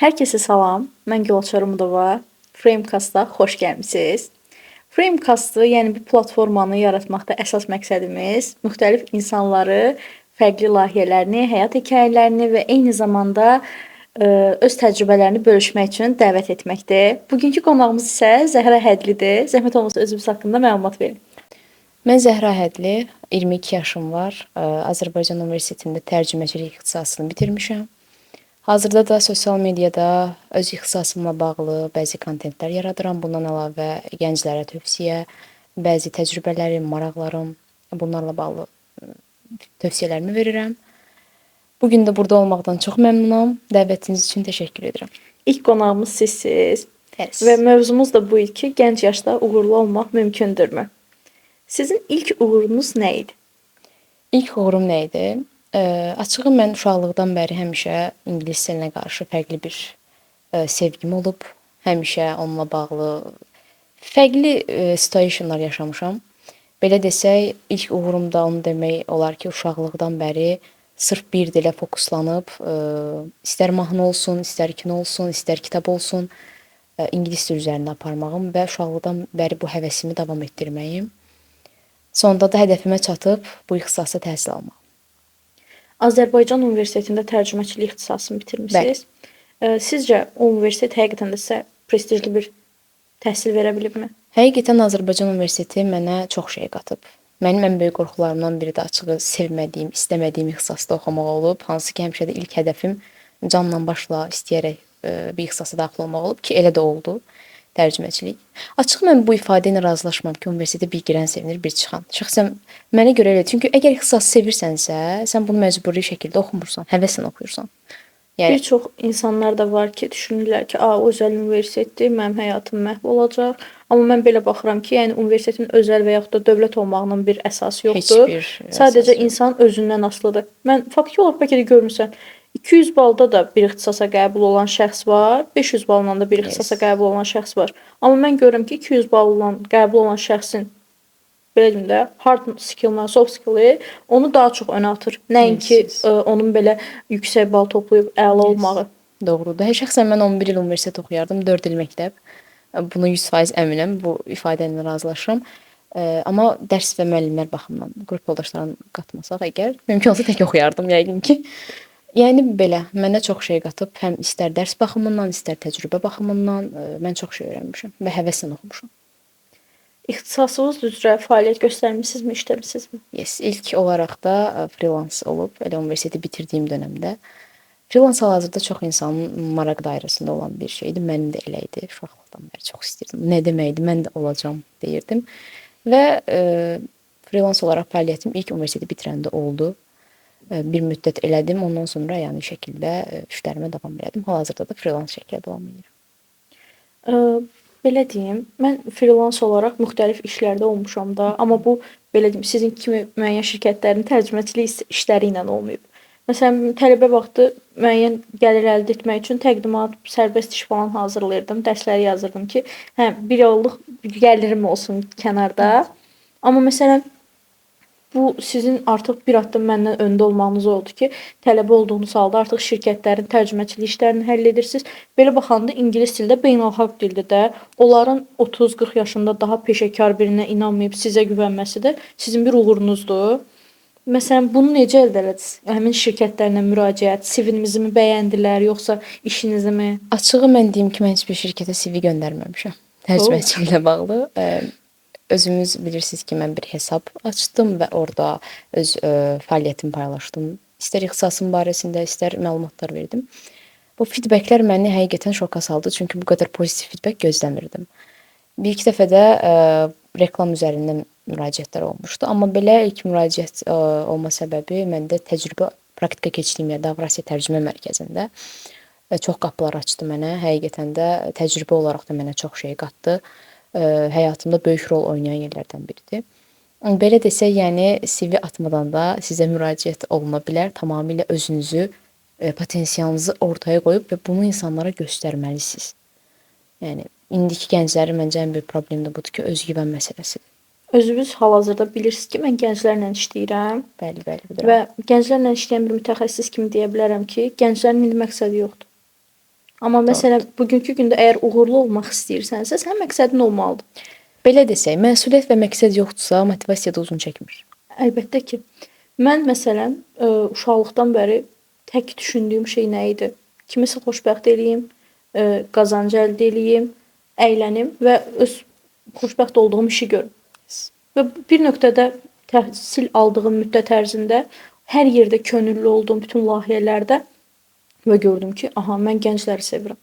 Hər kəsə salam. Mən Gülçar Umudova. Framecast-a xoş gəlmisiniz. Framecast-ı, yəni bir platformanı yaratmaqda əsas məqsədimiz müxtəlif insanları, fərqli layihələrini, həyat hekayələrini və eyni zamanda öz təcrübələrini bölüşmək üçün dəvət etməkdir. Bugünkü qonağımız isə Zəhra Hədlidir. Zəhmət olmasa özünüz haqqında məlumat verin. Mən Zəhra Hədli, 22 yaşım var. Azərbaycan Universitetində tərcüməçilik ixtisasını bitirmişəm. Hazırda da sosial mediada öz ixtisasımla bağlı bəzi kontentlər yaradıram. Bundan əlavə gənclərə tövsiyə, bəzi təcrübələrim, maraqlarım, bunlarla bağlı tövsiyələrimi verirəm. Bu gün də burada olmaqdan çox məmnunam. Dəvətiniz üçün təşəkkür edirəm. İlk qonağımız sizsiniz. Tərs. Və mövzumuz da bu idi ki, gənc yaşda uğurlu olmaq mümkündürmü? Sizin ilk uğurunuz nə idi? İlk uğurum nə idi? Açığı mən uşaqlıqdan bəri həmişə ingilis dilinə qarşı fərqli bir sevgim olub. Həmişə onunla bağlı fərqli situationlar yaşamışam. Belə desək, ilk uğurum da onu demək olar ki, uşaqlıqdan bəri sırf bir dilə fokuslanıb, istər mahnı olsun, istər kino olsun, istər kitab olsun, ingilis dili üzərində aparmağım və uşaqlıqdan bəri bu həvəsimi davam etdirməyim. Sonda da hədəfimə çatıb bu ixtisasda təhsil almaq. Azərbaycan Universitetində tərcüməçilik ixtisasını bitirmisiniz. Sizcə o universitet həqiqətən də sizə prestijli bir təhsil verə bilibmi? Həqiqətən Azərbaycan Universiteti mənə çox şey qatıb. Mənim ən böyük qorxularımdan biri də açığı sevmədiyim, istəmədiyim ixtisasda oxumaq olub. Hansı ki, həmişə də ilk hədəfim canla başla istəyərək bir ixtisasa daxil olmaq olub ki, elə də oldu. Tərcüməçilik. Açıq mən bu ifadə ilə razılaşmam ki, universitetə bir girən sevinir, bir çıxan. Şəxsən mənə görə elə. Çünki əgər ixtisası sevirsənsə, sən bunu məcburi şəkildə oxumursan, həvəslə oxuyursan. Bir çox insanlar da var ki, düşünürlər ki, o özəl universitetdir, mənim həyatım məhv olacaq. Amma mən belə baxıram ki, yəni universitetin özəl və yaxud da dövlət olmağının bir əsası yoxdur. Sadəcə insan özündən asılıdır. Mən faktiki olaraq bəlkə də görmüsən, 200 balda da bir ixtisasa qəbul olan şəxs var, 500 balla da bir ixtisasa qəbul olan şəxs var. Amma mən görürəm ki, 200 balla qəbul olan şəxsin belə deyim də, hard skill-la, soft skill-i onu daha çox önə atır. Nəinki onun belə yüksək bal toplayıb əla olmağı. Doğrudur. Şəxsən mən 11 il universitet oxuyardım, 4 il məktəb. Buna 100% əminəm, bu ifadə ilə razılaşıram. Amma dərs və müəllimlər baxımından, qrup yoldaşlarını qatmasaq əgər, mümkün olsa tək oxuyardım yəqin ki. Yəni belə, mənə çox şey qatıb, həm istər dərs baxımından, istər təcrübə baxımından mən çox şey öyrənmişəm və həvəslə oxumuşam. İxtisasınız üzrə fəaliyyət göstərmisinizmi, işləmisinizmi? Yes, ilk olaraq da freelance olub, elə universiteti bitirdiyim dönəmdə. Freelance hal-hazırda çox insanın maraq dairəsində olan bir şeydir. Mənim də elə idi. Uşaqlıqdan bəri çox istəyirdim. Nə deməkdir, mən də olacam deyirdim. Və freelance olaraq fəaliyyətim ilk universiteti bitirəndə oldu. Bir müddət elədim. Ondan sonra yəni şəkildə işlərimə davam elədim. Hal-hazırda da freelance şəkildə davam edirəm. Belə deyim, mən freelance olaraq müxtəlif işlərdə olmuşam da, amma bu belə deyim, sizin kimi müəyyən şirkətlərin tərcüməçilik işləri ilə olmayıb. Məsələn, tələbə vaxtı müəyyən gəlir əldə etmək üçün təqdimat, sərbəst iş falan hazırlayırdım, dərsləri yazırdım ki, bir aylıq gəlirim olsun kənarda. Amma məsələn, bu sizin artıq bir addım məndən öndə olmağınız oldu ki, tələbə olduğunuz halda artıq şirkətlərin tərcüməçilik işlərini həll edirsiniz. Belə baxanda ingilis dili də beynəlxalq dildir də. Onların 30-40 yaşında daha peşəkar birinə inanmayıb sizə güvənməsi də sizin bir uğurunuzdur. Məsələn, bunu necə əldə elədiniz? Həmin şirkətlərlə müraciət, CV-nizi mi bəyəndilər, yoxsa işinizi mi? Açığı mən deyim ki, mən heç bir şirkətə CV göndərməmişəm. Tərcüməçiliklə bağlı. Özünüz bilirsiniz ki, mən bir hesab açdım və orada öz fəaliyyətimi paylaşdım. İstər ixtisasım barəsində, istər məlumatlar verdim. Bu feedbacklər məni həqiqətən şoka saldı, çünki bu qədər pozitiv feedback gözləmirdim. Bir-iki dəfə də reklam üzərindən müraciətlər olmuşdu, amma belə ilk müraciət olma səbəbi məndə təcrübə, praktika keçdiyim yerdə Avrasiya Tərcümə Mərkəzində çox qapılar açdı mənə. Həqiqətən də təcrübə olaraq da mənə çox şey qatdı. Həyatımda böyük rol oynayan yerlərdən biridir. Belə desək, yəni CV atmadan da sizə müraciət oluna bilər. Tamamilə özünüzü, potensialınızı ortaya qoyub və bunu insanlara göstərməlisiniz. Yəni indiki gənclərin məncə ən böyük problemi də budur ki, özgüvən məsələsidir. Özünüz hal-hazırda bilirsiniz ki, mən gənclərlə işləyirəm. Bəli, bilirəm. Və gənclərlə işləyən bir mütəxəssis kimi deyə bilərəm ki, gənclərin indi məqsədi yoxdur. Amma məsələn, bugünkü gündə əgər uğurlu olmaq istəyirsənsə, sənin məqsədin olmalıdır. Belə desək, məsuliyyət və məqsəd yoxdursa, motivasiya da uzun çəkmir. Əlbəttə ki, mən məsələn, uşaqlıqdan bəri tək düşündüyüm şey nə idi? Kimisə xoşbəxt eləyim, qazancı əldə eləyim, əylənim və öz xoşbəxt olduğum işi görüm. Və bir nöqtədə təhsil aldığım müddət ərzində hər yerdə könüllü olduğum bütün layihələrdə və gördüm ki, aha, mən gəncləri sevirəm.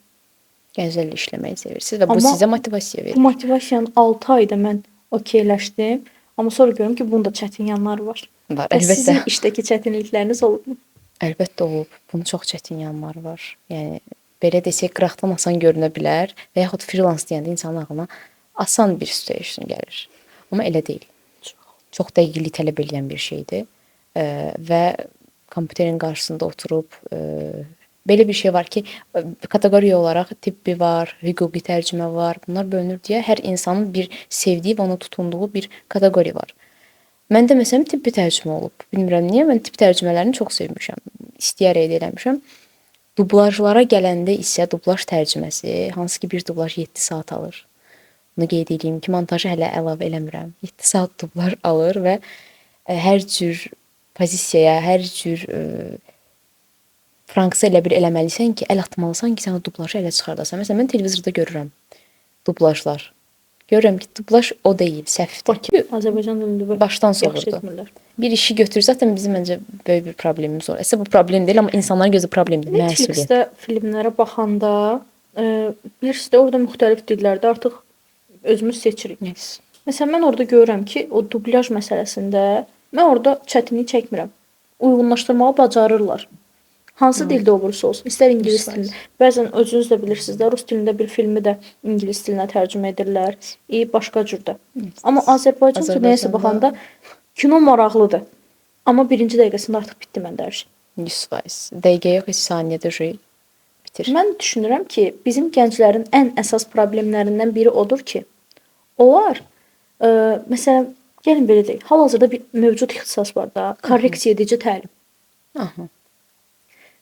Gənclərlə işləməyi sevirsiniz və bu Amma sizə motivasiya Bu verir. motivasiyanı 6 ayda mən okeyləşdim, amma sonra görürəm ki, bunun da çətin yanları var. Var, Və əlbəttə. sizin işdəki çətinlikləriniz olubmu? Əlbəttə olub. Bunun çox çətin yanları var. Yəni belə desək, qıraqdan asan görünə bilər və yaxud freelance deyəndə insanın ağlına asan bir situation gəlir. Amma elə deyil. Çox dəqiqlik tələb edən bir şeydir. Və kompüterin qarşısında oturub belə bir şey var ki, kateqoriya olaraq tibbi var, hüquqi tərcümə var. Bunlar bölünür deyə hər insanın bir sevdiyi və ona tutunduğu bir kateqoriya var. Məndə məsələn tibbi tərcümə olub. Bilmirəm niyə, mən tibbi tərcümələrini çox sevmişəm. İstəyərək də eləmişəm. Dublajlara gələndə isə dublaj tərcüməsi, hansı ki bir dublaj 7 saat alır. Bunu qeyd edeyim ki, montajı hələ əlavə eləmirəm. 7 saat dublaj alır və hər cür pozisiyaya, hər cür franksı elə bir eləməlisən ki, əl atmalısan ki, sən o dublajı ələ çıxardasan. Məsələn, mən televizorda görürəm dublajlar. Görürəm ki, dublaj o deyil, səhvdir. Bakı Azərbaycan dilində Başdan yaxşı soğurdu. etmirlər. Bir işi götür, zaten bizim məncə böyük bir problemimiz var. Əslində bu problem deyil, amma insanların gözü problemdir. Məsuliyyət. Netflixdə filmlərə baxanda, bilirsiniz də orada müxtəlif dillərdə artıq özümüz seçirik. Yes. Məsələn, mən orada görürəm ki, o dublyaj məsələsində mən orada çətinlik çəkmirəm. Uyğunlaşdırmağı bacarırlar. Hansı dildə olursa olsun, istər ingilis dilində. Bəzən özünüz də bilirsiniz də, rus dilində bir filmi də ingilis dilinə tərcümə edirlər, başqa cürdə. Amma Azərbaycanca nəyəsə baxanda kino maraqlıdır. Amma birinci dəqiqəsində artıq bitdi məndə hər şey. 100%. Dəqiqə yox, heç saniyədə şey bitir. Mən düşünürəm ki, bizim gənclərin ən əsas problemlərindən biri odur ki, onlar məsələn, gəlin belə deyək, hal-hazırda bir mövcud ixtisas var da, korreksiya edici təlim. Aha.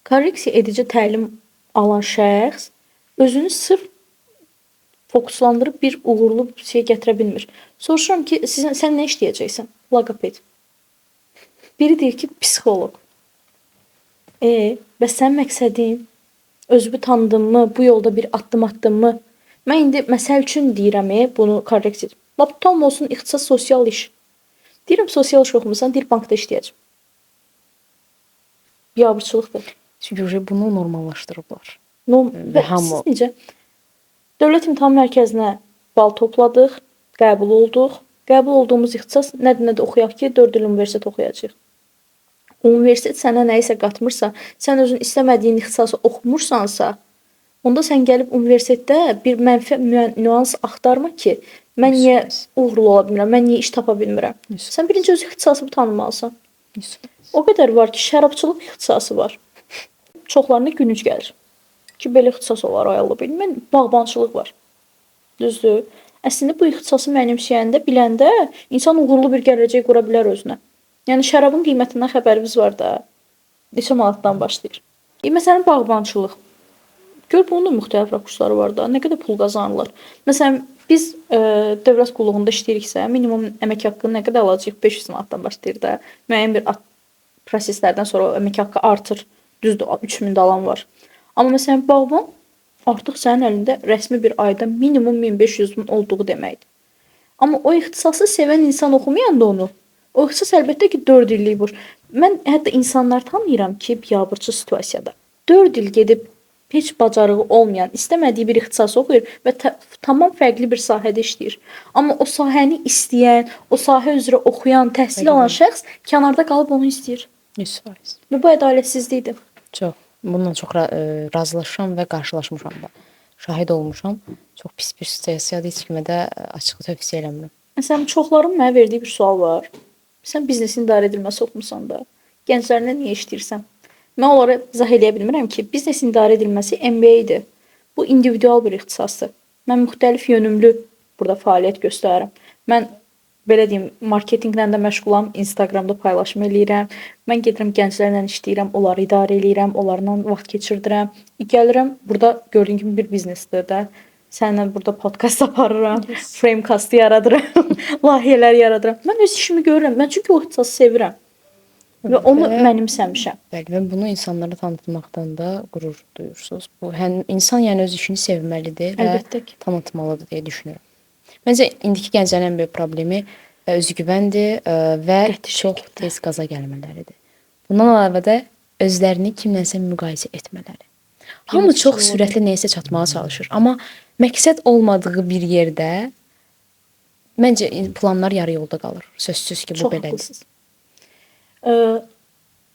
Korreksiya edici təlim alan şəxs özünü sırf fokuslandırıb bir uğurlu şey gətirə bilmir. Soruşuram ki, sən nə işləyəcəksən? Loqoped. Biri deyir ki, psixoloq. Bəs sənin məqsədin özünü tanıdınmı? Bu yolda bir addım atdınmı? Mən indi məsəl üçün deyirəm, bunu korreksiya. Lap tam olsun ixtisas sosial iş. Deyirəm, sosial iş oxumusan, deyir bankda işləyəcəm. Biabırçılıqdır. Çünki bunu normallaşdırıblar. Və hamı- siz necə? Dövlət İmtahan Mərkəzinə bal topladıq, qəbul olduq. Qəbul olduğumuz ixtisas nədə oxuyaq ki, 4 il universitet oxuyacağıq. Universitet sənə nəyisə qatmırsa, sən özün istəmədiyin ixtisası oxumursansa, onda sən gəlib universitetdə bir mənfi nüans axtarma ki, mən niyə uğurlu ola bilmirəm, mən niyə iş tapa bilmirəm. Sən birinci öz ixtisasını tanımalısan. O qədər var ki, şərabçılıq ixtisası var. Çoxlarına gülünc gəlir. Ki, belə ixtisas olar, ayılı bilmən, bağbançılıq var. Düzdür? Əslində bu ixtisası mənimsəyəndə, biləndə insan uğurlu bir gələcək qura bilər özünə. Yəni şərabın qiymətindən xəbərimiz var da. Neçə manatdan başlayır. Məsələn, bağbançılıq. Gör bunun da müxtəlif rakursları var da. Nə qədər pul qazanırlar. Məsələn, biz dövlət qulluğunda işləyiriksə, minimum əmək haqqını nə qədər alacağıq? 500 manatdan başlayır da. Müəyyən bir proseslərdən sonra əmək haqqı artır. Düzdür, 3000 də alan var. Amma məsələn, bağban artıq sənin əlində rəsmi bir ayda minimum 1500 min olduğu deməkdir. Amma o ixtisası sevən insan oxumayanda onu, o ixtisas əlbəttə ki 4 illik burs. Mən hətta insanlar tanıyıram ki, biabırçı situasiyada 4 il gedib heç bacarığı olmayan, istəmədiyi bir ixtisas oxuyur və tamam fərqli bir sahədə işləyir. Amma o sahəni istəyən, o sahə üzrə oxuyan, təhsil alan şəxs kənarda qalıb onu istəyir. 100%. Və bu ədalətsizlikdir. Çox. Bununla çox razılaşıram və qarşılaşmışam da. Şahid olmuşam. Çox pis bir situasiyadır. Heç kimə də açıq tövsiyə eləmirəm. Məsələn, çoxların mənə verdiyi bir sual var. Sən biznesin idarə edilməsi oxumusan da, gənclərlə niyə işləyirsən? Mən onlara izah edə bilmirəm ki, biznesin idarə edilməsi MBA-dir. Bu individual bir ixtisasdır. Mən müxtəlif yönümlü burada fəaliyyət göstərirəm. Mən belə deyim, marketinqlə də məşğulam, Instagramda paylaşım eləyirəm. Mən gedirəm gənclərlə işləyirəm, onları idarə eləyirəm, onlarla vaxt keçirdirəm. Gəlirəm, burada gördüyün kimi bir biznesdir də. Səninlə burada podkast aparıram, Framecast yaradıram, layihələr yaradıram. Mən öz işimi görürəm. Mən çünki o ixtisası sevirəm. Və onu mənimsəmişəm. Bəli, və bunu insanlara tanıtmaqdan da qürur duyursunuz. Bu həm insan yəni öz işini sevməlidir və Əlbəttə ki. tanıtmalıdır deyə düşünürəm. Məncə indiki gənclərin ən böyük problemi özgüvəndir və çox tez qaza gəlmələridir. Bundan əlavə də özlərini kimlənsə müqayisə etmələri. Hamı çox sürətli nəyisə çatmağa çalışır, amma məqsəd olmadığı bir yerdə məncə planlar yarı yolda qalır. Sözsüz ki, bu Çox belədir. haqlısınız.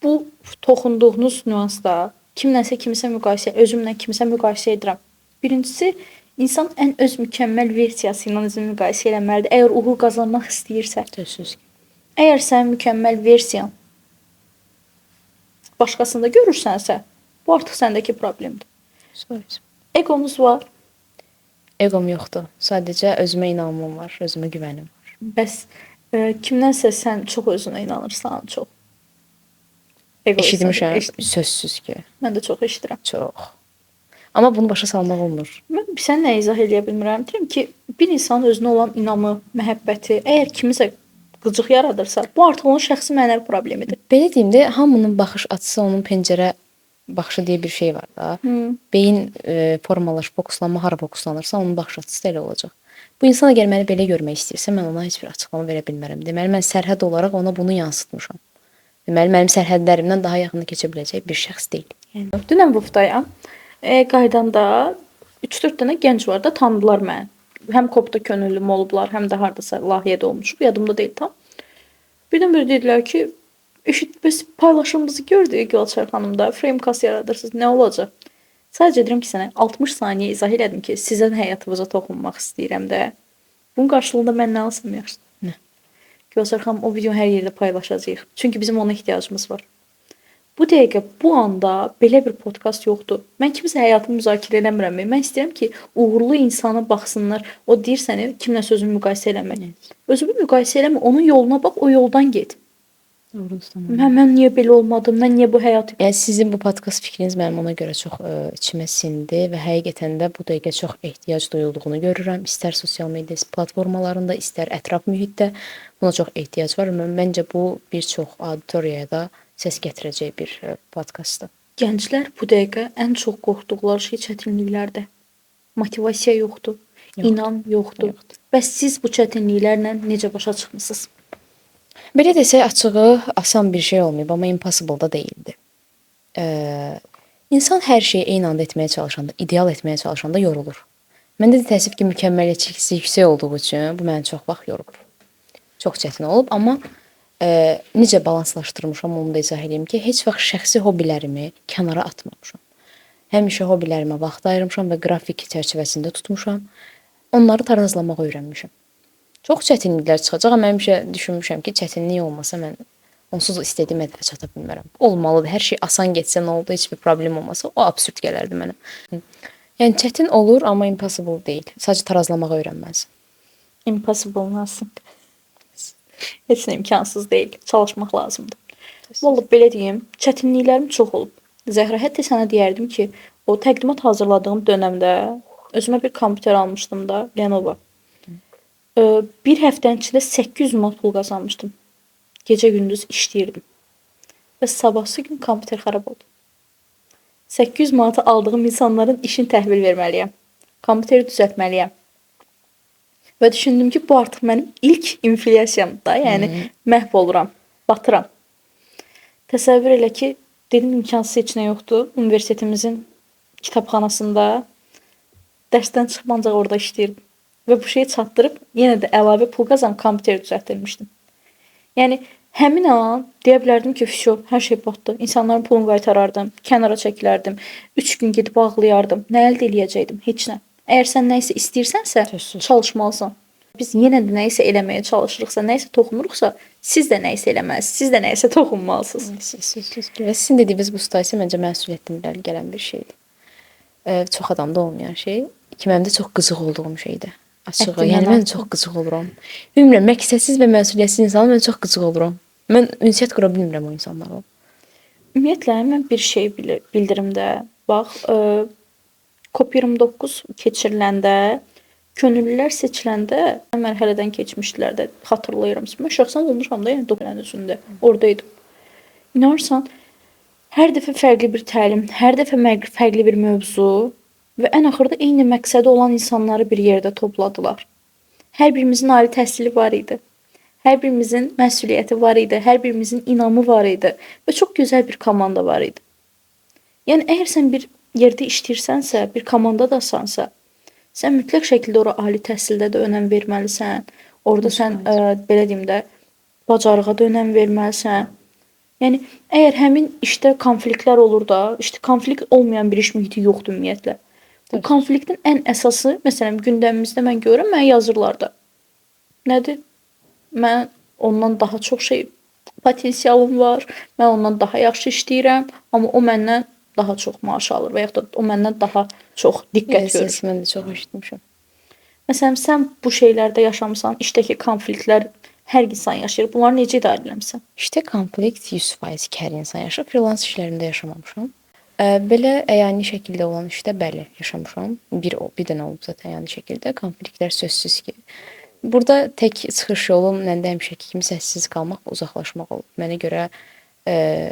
Bu toxunduğunuz nüansda kimlənsə kimisə müqayisə, özümlə kimisə müqayisə edirəm. Birincisi, insan ən öz mükəmməl versiyası ilə özünü müqayisə etməlidir. Əgər uğur qazanmaq istəyirsə, Sözsüz ki. əgər sənin mükəmməl versiyan başqasında görürsənsə, bu artıq səndəki problemdir. Söz. Eqonuz var. Eqom yoxdur. Sadəcə özümə inamım var, özümə güvənim var. Bəs kimdənsə sən çox özünə inanırsan, çox. Eşitmişəm, sözsüz ki. Mən də çox eşidirəm. Çox. Amma bunu başa salmaq olmur. Mən sənə nə izah eləyə bilmirəm. Deyirəm ki, bir insanın özünə olan inamı, məhəbbəti, əgər kimisə qıcıq yaradırsa, bu artıq onun şəxsi mənəvi problemidir. Belə deyim də, hamının baxış açısı onun pəncərə baxışı deyə bir şey var da. Beyin fokuslanma hara fokuslanırsa, onun baxış açısı da elə olacaq. Bu insan əgər məni belə görmək istəyirsə, mən ona heç bir açıqlama verə bilmərəm. Deməli, mən sərhəd olaraq ona bunu yansıtmışam. Deməli, mənim sərhədlərimdən daha yaxına keçə biləcək bir şəxs deyil. Yəni, dünən buftaya qaydanda 3-4 dənə gənc var da, tanıdılar məni. Həm kopda könüllüm olublar, həm də hardasa layihədə olmuşuq, yadımda deyil tam. Birdən-birə dedilər ki, biz paylaşımımızı gördük Gülçar xanımda, Framecast yaradırsınız, nə olacaq? Sadəcə deyirəm ki, sənə 60 saniyə izah elədim ki, sizin həyatınıza toxunmaq istəyirəm də. Bunun qarşılığında mən nə alsam yaxşı? Nə? Gülçar xanım, o videonu hər yerdə paylaşacağıq. Çünki bizim ona ehtiyacımız var. Bu dəqiqə, bu anda belə bir podkast yoxdur. Mən kimsə həyatımı müzakirə eləmirəm. Mən istəyirəm ki, uğurlu insana baxsınlar. O deyir səni kimlə sözünü müqayisə eləmək. Özünü müqayisə eləmə, onun yoluna bax, o yoldan get. Doğrudur. Mən niyə belə olmadım? Mən niyə bu həyatı... Yəni sizin bu podkast fikriniz mənim ona görə çox içimə sindi və həqiqətən də bu dəqiqə çox ehtiyac duyulduğunu görürəm. İstər sosial media platformalarında, istər ətraf mühitdə buna çox ehtiyac var. Məncə bu bir çox auditoriyaya da səs gətirəcək bir podkastdır. Gənclər bu dəqiqə ən çox qorxduqları şey çətinliklərdir. Motivasiya yoxdur, inam yoxdur. Bəs siz bu çətinliklərlə necə başa çıxmısınız? Belə desək, açığı asan bir şey olmayıb, amma impossible da deyildi. İnsan hər şeyi eyni anda etməyə çalışanda, ideal etməyə çalışanda yorulur. Məndə də təəssüf ki, mükəmməlliyətçisi yüksək olduğu üçün bu məni çox vaxt yorub. Çox çətin olub, amma necə balanslaşdırmışam onu da izah edeyim ki, heç vaxt şəxsi hobbilərimi kənara atmamışam. Həmişə hobbilərimə vaxt ayırmışam və qrafik çərçivəsində tutmuşam. Onları tarazlamağı öyrənmişəm. Çox çətinliklər çıxacaq, amma həmişə düşünmüşəm ki, çətinlik olmasa mən onsuz istədiyim hədəfə çata bilmərəm. Olmalıdır, hər şey asan getsə, nə oldu, heç bir problem olmasa, o absurd gələrdi mənə. Yəni çətin olur, amma impossible deyil. Sadəcə tarazlamağı öyrənməlisən. Impossible nasıl? Heç nə imkansız deyil. Çalışmaq lazımdır. Vallahi belə deyim, çətinliklərim çox olub. Zəhra, hətta sənə deyərdim ki, o təqdimat hazırladığım dövrdə özümə bir kompüter almışdım da, Lenovo. Bir həftənin içində 800 manat pul qazanmışdım. Gecə-gündüz işləyirdim. Və sabahsı gün kompüter xarab oldu. 800 manatı aldığım insanların işini təhvil verməliyəm. Kompüteri düzəltməliyəm. Və düşündüm ki, bu artıq mənim ilk inflyasiyamdır da, yəni məhv oluram, batıram. Təsəvvür elə ki, dedim imkansız heç nə yoxdur. Universitetimizin kitabxanasında dərsdən çıxmancaq orada işləyirdim. Və bu şeyi çatdırıb yenə də əlavə pul qazanıb kompüteri düzəltdirmişdim. Yəni həmin an deyə bilərdim ki, hər şey batdı. İnsanların pulunu qaytarardım, kənara çəkilərdim, 3 gün gedib ağlayardım. Nə əldə eləyəcəkdim? Heç nə. Əgər sən nə isə istəyirsənsə, çalışmalısan. Biz yenə də nə isə eləməyə çalışırıqsa, nə isə toxunuruqsa, siz də nə isə eləməlisiniz, siz də nə isə toxunmalısınız. Və sizin dediyiniz bu situasiya məncə məsuliyyətdən gələn bir şeydir. Çox adamda olmayan şey, ki mənim də çox qızıq olduğum şeydir. Açığı. Həddindən Yəni mən artıq. çox qıcıq oluram. Bilmirəm, məqsədsiz və məsuliyyətsiz insan mən çox qıcıq oluram. Mən ünsiyyət qura bilmirəm o insanlarla. Ümumiyyətlə mən bir şey bildirim də. Bax, COP29 keçiriləndə, könüllülər seçiləndə mərhələdən keçmişdilər də, xatırlayıram. Mən şəxsən olmuşam da, yəni 9-cüsündə oradaydım. İnanırsan, hər dəfə fərqli bir təlim, hər dəfə fərqli bir mövzu və ən axırda eyni məqsədi olan insanları bir yerdə topladılar. Hər birimizin ali təhsili var idi. Hər birimizin məsuliyyəti var idi, hər birimizin inamı var idi və çox gözəl bir komanda var idi. Yəni əgər sən bir yerdə işləyirsənsə, bir komandadasansa, sən mütləq şəkildə ora ali təhsildə də önəm verməlisən. Orada sən belə deyim də, bacarığa da önəm verməlisən. Yəni əgər həmin işdə konfliktlər olur da, işte konflikt olmayan bir iş mühiti yoxdur ümumiyyətlə. Bu konfliktin ən əsası, məsələn, gündəmimizdə mən görürəm, mənə yazırlar da. Nədir? Mən ondan daha çox potensialım var. Mən ondan daha yaxşı işləyirəm, amma o məndən daha çox maaş alır və yaxud da o məndən daha çox diqqət görür. Mən də çox eşitmişəm. Məsələn, sən bu şeylərdə yaşamısan, işdəki konfliktlər hər insan yaşayır. Bunları necə idarə etmisən? İşte konflikt 100% ki, hər insan yaşayır. Freelance işlərində yaşamamışam. Belə əyani şəkildə olan işdə bəli, yaşamışam. Bir dənə olub zaten əyani şəkildə. Konfliktlər sözsüz ki. Burada tək çıxış yolum məndə həmişəki kimi səssiz qalmaq, uzaqlaşmaq olub. Mənə görə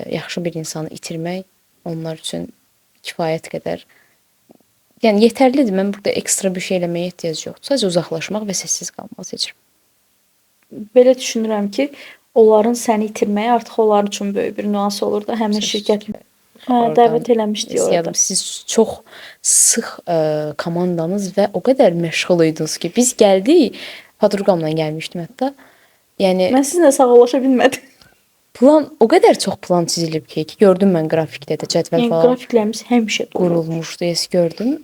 yaxşı bir insanı itirmək onlar üçün kifayət qədər. Yəni yetərlidir. Mən burada ekstra bir şey eləməyə ehtiyac yoxdur. Sadəcə uzaqlaşmaq və səssiz qalmağı seçirəm. Belə düşünürəm ki, onların səni itirməyi artıq onların üçün böyük bir nüans olur da, həmin şirkət dəvət eləmişdi orada. Siz çox sıx komandanız və o qədər məşğul idiniz ki, biz gəldik, podruqamla gəlmişdim hətta. Yəni mən sizinlə sağollaşa bilmədim. Plan o qədər çox plan çizilib ki, gördüm mən qrafikdə də cədvəl Yəni falan qrafiklərimiz həmişə qurulmuşdu, gördüm.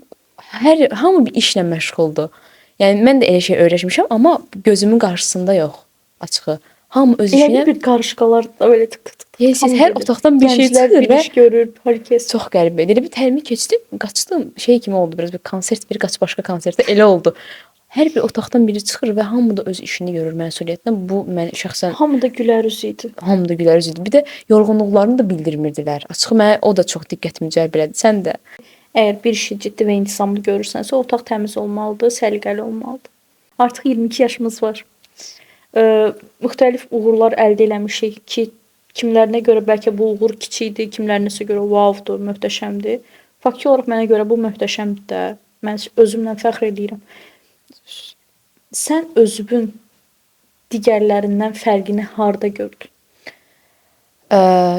Hamı bir işlə məşğuldur. Yəni mən də elə şey öyrəşmişəm, amma gözümün qarşısında yox, açığı. Hamı öz işinə bir qarışqalar da belə tık. Siz hər otaqdan bir şey çıxır və iş görür, hər kəs. Çox qəribə. Elə bir təlimi keçdim, qaçdım. Şey kimi oldu, biraz bir konsert, bir qaç başqa konsertdə elə oldu. Hər bir otaqdan biri çıxır və hamı da öz işini görür məsuliyyətlə. Bu mən şəxsən hamı da gülər üz idi. Hamı da gülər üz idi. Bir də yorğunluqlarını da bildirmirdilər. Açıq mənə o da çox diqqətimi cəlb elədi. Sən də əgər bir işi ciddi və intizamlı görürsənsə, otaq təmiz olmalıdır, səliqəli olmalıdır. Artıq 22 yaşımız var. Müxtəlif uğurlar əldə eləmişik ki, kimlərinə görə bəlkə bu uğur kiçikdir, kimlərinəsə görə vavdur, möhtəşəmdir. Fakti olaraq mənə görə bu möhtəşəmdir də. Mən özümlə fəxr edirəm. Sən özünün digərlərindən fərqini harda gördün?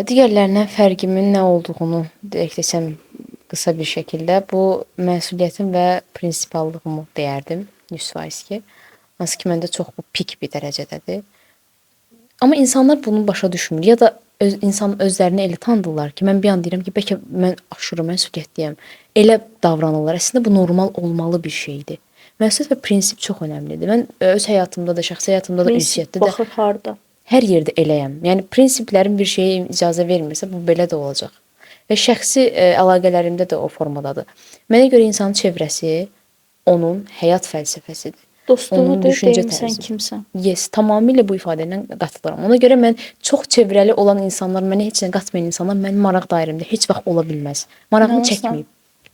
Digərlərindən fərqimin nə olduğunu deyək desəm qısa bir şəkildə bu məsuliyyətim və prinsipallığımı deyərdim 100% ki. Hansı ki məndə çox bu pik bir dərəcədədir. Amma insanlar bunu başa düşmür ya da insan özlərini elə tanıdırlar ki, mən bir an deyirəm ki, bəlkə mən aşırı məsuliyyətliyəm. Elə davranırlar. Əslində bu normal olmalı bir şeydir. Məsuliyyət və prinsip çox önəmlidir. Mən öz həyatımda da, şəxsi həyatımda da, ünsiyyətdə də baxır harda? Hər yerdə eləyəm. Yəni prinsiplərin bir şeyə icazə vermirsə, bu belə də olacaq. Və şəxsi əlaqələrimdə də o formadadır. Mənə görə insanın çevrəsi onun həyat fəlsəfəsidir. Dostluğu deyimsən kimsən? Yes, tamamilə bu ifadə ilə qatılıram. Ona görə mən çox çevrəli olan insanlar, mənə heç nə qatmayan insanlar mənim maraq dairəmdə heç vaxt ola bilməz. Marağımı çəkməyib.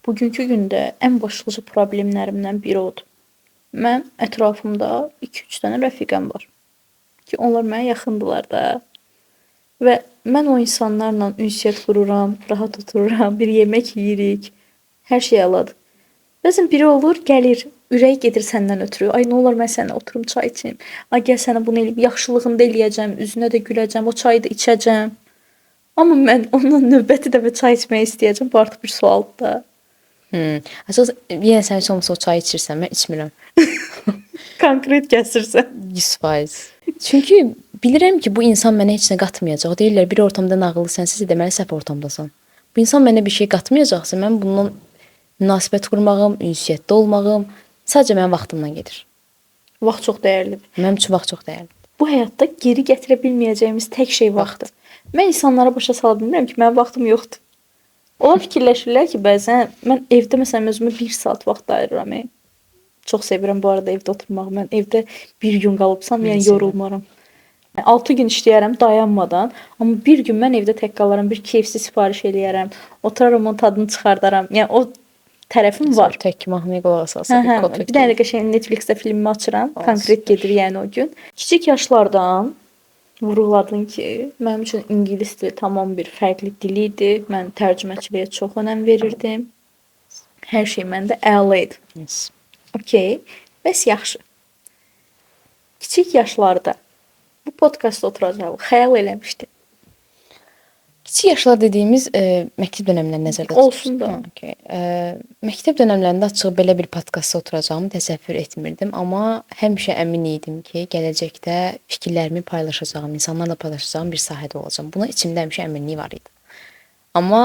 Bugünkü gündə ən başlıca problemlərimdən biri odur. Mən ətrafımda 2-3 dənə rəfiqəm var ki, onlar mənə yaxındılar da. Və mən o insanlarla ünsiyyət qururam, rahat otururam, bir yemək yeyirik, hər şey əladır. Bəzən biri olur, gəlir, ürək gedir səndən ötürü. Ay, nə olar mən sənə oturum çay içim. Ay, gəl sənə bunu eləyim, yaxşılığını da eləyəcəm, üzünə də güləcəm, o çayı da içəcəm. Amma mən ondan növbəti dəfə çay içmək istəyəcəm, bu artıq bir sualdır da. Əsas yenə sən heç olmasa o çayı içirsən, mən içmirəm. Konkret kəsirsən. 100%. Çünki bilirəm ki, bu insan mənə heç nə qatmayacaq. Deyirlər, bir ortamda nağıllı sənsə, deməli səhv ortamdasan. Bu insan mənə bir şey qatmayacaqsa, mən bundan münasibət qurmağım, ünsiyyətdə olmağım sadəcə mənim vaxtımdan gedir. Vaxt çox dəyərlidir. Mənim üçün vaxt çox dəyərlidir. Bu həyatda geri gətirə bilməyəcəyimiz tək şey vaxtdır. Mən insanlara başa sala bilmirəm ki, mənim vaxtım yoxdur. Onlar fikirləşirlər ki, bəzən mən evdə məsələn özümə 1 saat vaxt ayırıram. Çox sevirəm bu arada evdə oturmağı. Mən evdə bir gün qalıbsam, Mən də yəni sevirəm. yorulmaram. 6 gün işləyərəm dayanmadan, amma bir gün mən evdə tək qalaram, bir KFC sifariş eləyərəm, oturaram onun dadını çıxardaram. Yəni o tərəfim var. Tək mahnıya qulaq Hə, asasın, hə. kot Bir dənə qəşəng Netflix-də filmimi açıram. Konkret süper. gedir yəni o gün. Kiçik yaşlardan vurğuladın ki, mənim üçün ingilis dili tamam bir fərqli dil idi. Mən tərcüməçiliyə çox önəm verirdim. Hər şey məndə əla idi. Yes. Okay. Bəs yaxşı. Kiçik yaşlarda bu podkastda oturacağıq. Xəyal eləmişdim. Kiçik yaşlar dediyimiz məktəb dönəmlərini nəzərdə Olsun da. Okay. Məktəb dönəmlərində açıq belə bir podkastda oturacağımı təsəvvür etmirdim, amma həmişə əmin idim ki, gələcəkdə fikirlərimi paylaşacağım, insanlarla paylaşacağım bir sahədə olacağam. Buna içimdə həmişə əminlik var idi. Amma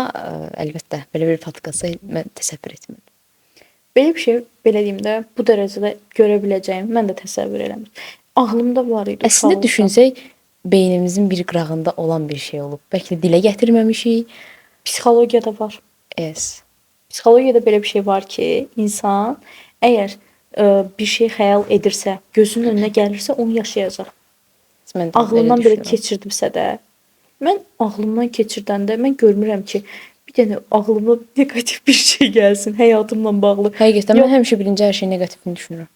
əlbəttə belə bir podkastı mən təsəvvür etmirdim. Belə bir şey, belə deyim də, bu dərəcədə görə biləcəyimi mən də təsəvvür eləmirdim. Ağlımda var idi. Əslində uşaqlıqdan. düşünsək, beynimizin bir qırağında olan bir şey olub. Bəlkə də dilə gətirməmişik. Psixologiyada var. Yes. Psixologiyada belə bir şey var ki, insan əgər bir şey xəyal edirsə, gözünün önünə gəlirsə, onu yaşayacaq. Mən də Ağlından belə belə düşünürəm. keçirdimsə də, mən ağlımdan keçirdəndə mən görmürəm ki, bir dənə ağlıma neqativ bir şey gəlsin həyatımla bağlı. Həqiqətən Yox. mən həmişə birinci hər şey neqativini düşünürəm.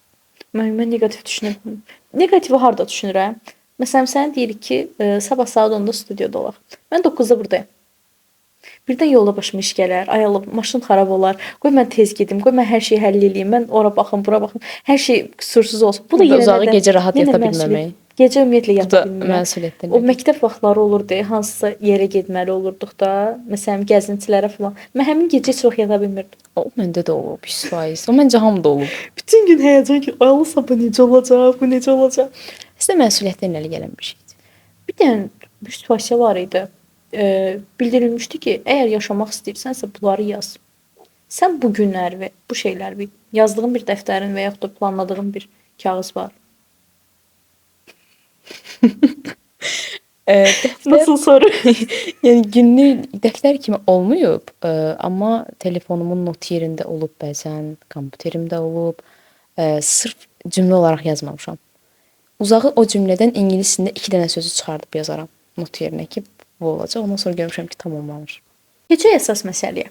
Mən neqativ düşünürəm. Negativi harda düşünürəm? Məsələn, sənə deyirik ki, sabah saat 10-da studiyada olaq. Mən 9-da buradayam. Birdən yolda başıma iş gələr, ay Allah, maşın xarab olar. Qoy mən tez gedim, qoy mən hər şeyi həll eləyim. Mən ora baxım, bura baxım. Hər şey qüsursuz olsun. Bu da Burada yenə uzağı nədən- gecə rahat yenə yata məsuliyyət. bilməmək. Gecə ümumiyyətlə Bu yata da bilmirəm. məsuliyyətdən. O məktəb vaxtları olurdu, hansısa yerə getməli olurduq da, məsələn, gəzintilərə falan. Mən həmin gecə heç vaxt yata bilmirdim. O məndə də olub 100%. O məncə hamıda olub. Bütün gün həyəcan ki, ay Allah, sabah necə olacaq, bu necə olacaq? Əslində məsuliyyətdən irəli gələn bir şeydir. Bir dənə bir situasiya var idi. Bildirilmişdi ki, əgər yaşamaq istəyirsənsə bunları yaz. Sən bu günləri və bu şeyləri yazdığın bir dəftərin və yaxud da planladığın bir kağız var. Nasıl soru? Yəni günlük dəftər kimi olmayıb, amma telefonumun not yerində olub bəzən, kompüterimdə olub. Sırf cümlə olaraq yazmamışam. Uzağı o cümlədən ingilis dilində 2 dənə sözü çıxardıb yazaram not yerinə ki, bu olacaq. Ondan sonra görmüşəm ki, tamamlanır. Keçək əsas məsələyə.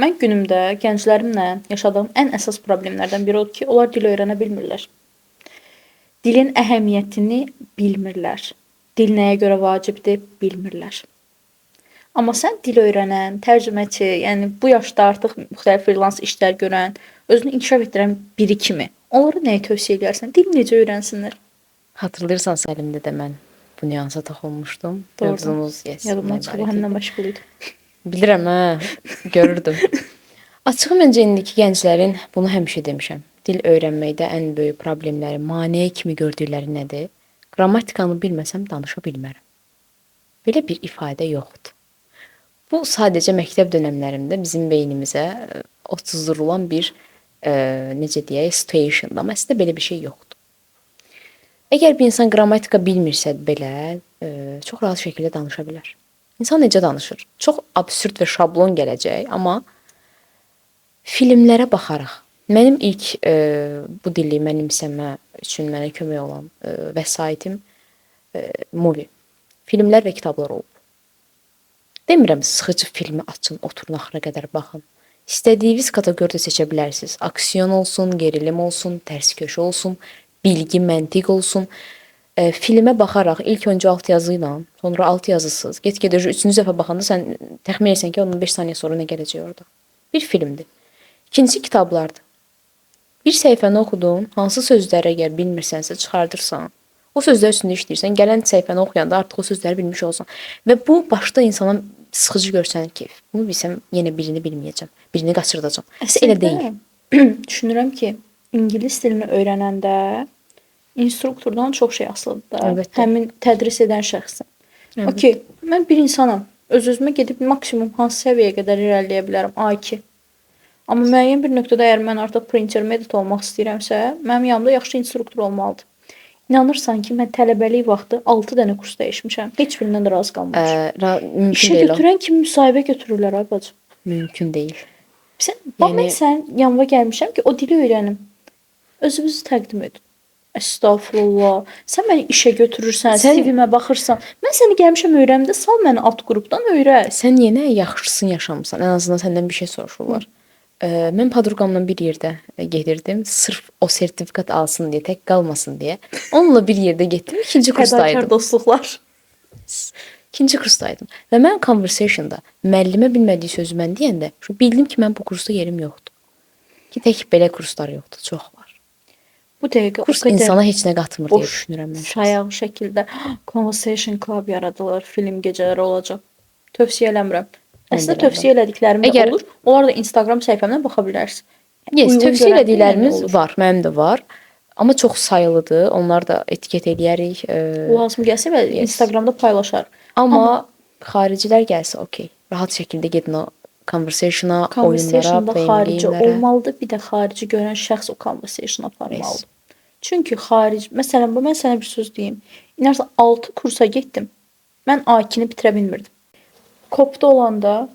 Mən günümdə gənclərimlə yaşadığım ən əsas problemlərdən biri odur ki, onlar dil öyrənə bilmirlər. Dilin əhəmiyyətini bilmirlər. Dil nəyə görə vacibdir, bilmirlər. Amma sən dil öyrənən, tərcüməçi, yəni bu yaşda artıq müxtəlif freelance işlər görən, özünü inkişaf etdirən biri kimi onlara nəyi tövsiyə edərsən? Dil necə öyrənsinlər? Hatırlayırsan Səlimdə də mən bu nüansa toxunmuşdum. Doğru. Mövzumuz Yadımdan çıxıb, həndən məşğul idim. Bilirəm, hə, görürdüm. Açığı məncə indiki gənclərin bunu həmişə demişəm. Dil öyrənməkdə ən böyük problemləri, maneə kimi gördükləri nədir? Qrammatikanı bilməsəm danışa bilmərəm. Belə bir ifadə yoxdur. Bu sadəcə məktəb dönəmlərində bizim beynimizə oturdurulan bir necə deyək, situationda, amma əslində belə bir şey yoxdur. Əgər bir insan qrammatika bilmirsə belə, çox rahat şəkildə danışa bilər. İnsan necə danışır? Çox absurd və şablon gələcək, amma filmlərə baxaraq, mənim ilk bu dili mənimsəmə üçün mənə kömək olan vəsaitim movie, filmlər və kitablar olub. Demirəm, sıxıcı filmi açın, oturun axıra qədər baxın. İstədiyiniz kateqoriyada seçə bilərsiniz. Aksiyon olsun, gerilim olsun, tərs köşə olsun, bilgi, məntiq olsun. Filmə baxaraq ilk öncə alt yazı ilə, sonra alt yazısız, get-gedə 3-cü dəfə baxanda sən təxmin edirsən ki, 15 saniyə sonra nə gələcək orada. Bir filmdir. İkincisi kitablardır. Bir səhifəni oxudun, hansı sözləri əgər bilmirsənsə çıxardırsan, o sözlər üstündə işləyirsən, gələn səhifəni oxuyanda artıq o sözləri bilmiş olsan və bu başda insana sıxıcı görsənir ki, bunu bilsəm yenə birini bilməyəcəm, birini qaçırdacam. Elə deyil. Düşünürəm ki, ingilis dilini öyrənəndə instruktordan çox şey asılıdır da. Əlbəttə. Həmin tədris edən şəxsin. Okay, mən bir insanam. Öz-özümə gedib maksimum hansı səviyyəyə qədər irəliləyə bilərəm? A2. Amma müəyyən bir nöqtədə əgər mən artıq intermediate olmaq istəyirəmsə, mənim yanımda yaxşı instruktor olmalıdır. İnanırsan ki, mən tələbəlik vaxtı 6 dənə kurs dəyişmişəm. Heç birindən də razı qalmamışam. Mümkün İşə deyil o. götürən kimi müsahibə götürürlər ay bacım. Mümkün deyil. Bax mən sən yanıma gəlmişəm ki, o dili öyrənim. Özünüzü təqdim edin. Estağfurullah. Sən məni işə götürürsən, Sən- CV-mə baxırsan. Mən səni gəlmişəm öyrəndə, sal məni alt qrupdan öyrət. Sən niyə nə yaxşısını yaşamısan? Ən azından səndən bir şey soruşurlar. Mən podruqamla bir yerdə gedirdim. Sırf o sertifikat alsın deyə, tək qalmasın deyə. Onunla bir yerdə getdim. İkinci Fədakar kursdaydım. dostluqlar. İkinci kursdaydım. Və mən conversationda müəllimə bilmədiyi sözü mən deyəndə, bildim ki, mən bu kursda yerim yoxdur. Ki tək belə kurslar yoxdur, çox var. Bu dəqiqə Kurs o qədər insana heç nə qatmır deyə boş, düşünürəm mən. sayağı şəkildə Conversation Club yaradılır, film gecələri olacaq. Tövsiyə eləmirəm. Əslində də tövsiyə elədiklərim də Əgər- olur. Onlar da Instagram səhifəmdən baxa bilərsiniz. Yes, Uyğun tövsiyə görən elədiklərimiz yəni olur. var, mənim də var. Amma çox sayılıdır. Onlar da etiket eləyərik. Lazım gəlsə və Instagramda paylaşar. Amma xaricilər gəlsə, okey. Rahat şəkildə gedin o conversationa, oyunlara, Conversationda xarici playinglərə. olmalıdır. Bir də xarici görən şəxs o conversation aparmalıdır. Çünki xaric, məsələn, bu mən sənə bir söz deyim. İnərsən 6 kursa getdim. Mən A2-ni bitirə bilmirdim. Kopda olanda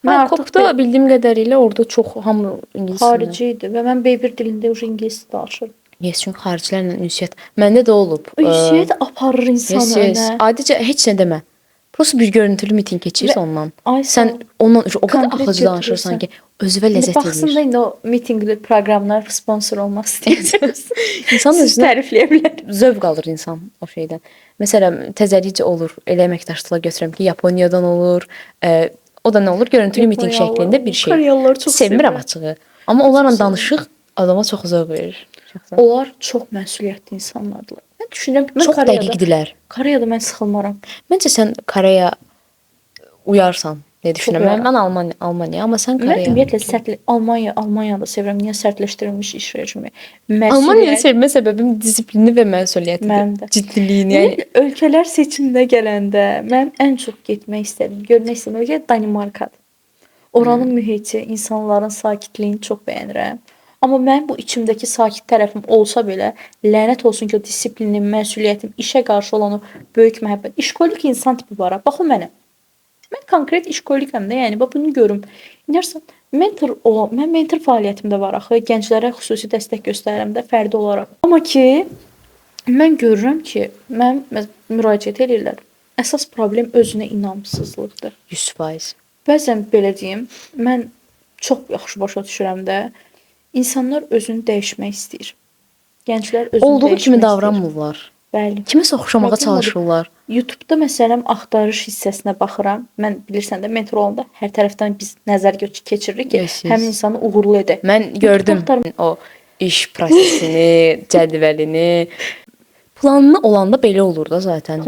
mən artıq Kopda bildiyim qədərilə orada çox hamı ingilis dilində. xarici idi və mən B1 dilində už ingilis danışırdım. Yes, çünki xaricilərlə ünsiyyət məndə də olub. Ünsiyyət aparır insanı Yes, yes. önə. Adicə heç nə demə. Prosta bir görüntülü mitinq keçir Və- ondan. Ay, Sən sağ ol. ondan o qədər Konkret axıcı danışırsan götürürsən. ki, özünə İndi ləzzət baxsın da eləyir. indi o mitinqli proqramlar sponsor olmaq istəyirsiniz. İnsan Siz özünə tərifləyə bilər. zövq alır insan o şeydən. Məsələn, təzəlicə olur. Elə əməkdaşlığa götürəm ki, Yaponiyadan olur. O da nə olur? Görüntülü mitinq şəklində bir şey. Koreyalılar çox Sevmirəm sevirəm. açığı. Amma onlarla danışıq adama çox zövq verir. Şəxsən. Onlar çox məsuliyyətli insanlardılar. Mən düşünürəm ki, mən Çox Koreyada, dəqiqdilər. Koreyada mən sıxılmaram. Məncə sən Koreya uyarsan deyə düşünürəm. uyaram. Mən Almaniya, amma sən Mən Koreya. ümumiyyətlə Almaniyanı da sevirəm. Niyə sərtləşdirilmiş iş rejimi? Almaniyanı sevmə səbəbim disiplini və məsuliyyətidir. Mənim də. Ciddiliyini, yəni Yəni ölkələr seçimində gələndə mən ən çox getmək istədim. Görmək istədim ölkə Danimarkadır. Oranın mühiti, insanların sakitliyini çox bəyənirəm. Amma mən bu içimdəki sakit tərəfim olsa belə, lənət olsun ki, o disiplinim, məsuliyyətim, işə qarşı olan o böyük məhəbbət, işkolik insan tipi var. Bax o mənəm. Mən konkret işkolikəm də, yəni bax bunu görüm. İnərsən mən mentor fəaliyyətimdə var axı, gənclərə xüsusi dəstək göstərirəm də fərdi olaraq. Amma ki mən görürəm ki, mən müraciət edirlər. Əsas problem özünə inamsızlıqdır. 100%. Bəzən belə deyim, mən çox yaxşı başa düşürəm də, insanlar özünü dəyişmək istəyir. Gənclər özünü Olduğu dəyişmək kimi istəyir. davranmırlar. Bəli. Kiməsə oxşamağa Problem çalışırlar. YouTube-da məsələn axtarış hissəsinə baxıram. Mən bilirsən də mentor olanda hər tərəfdən biz nəzər keçiririk ki, Yes, yes. həmin insanı uğurlu edək. Mən gördüm o iş prosesini, cədvəlini, planını olanda belə olur da zaten.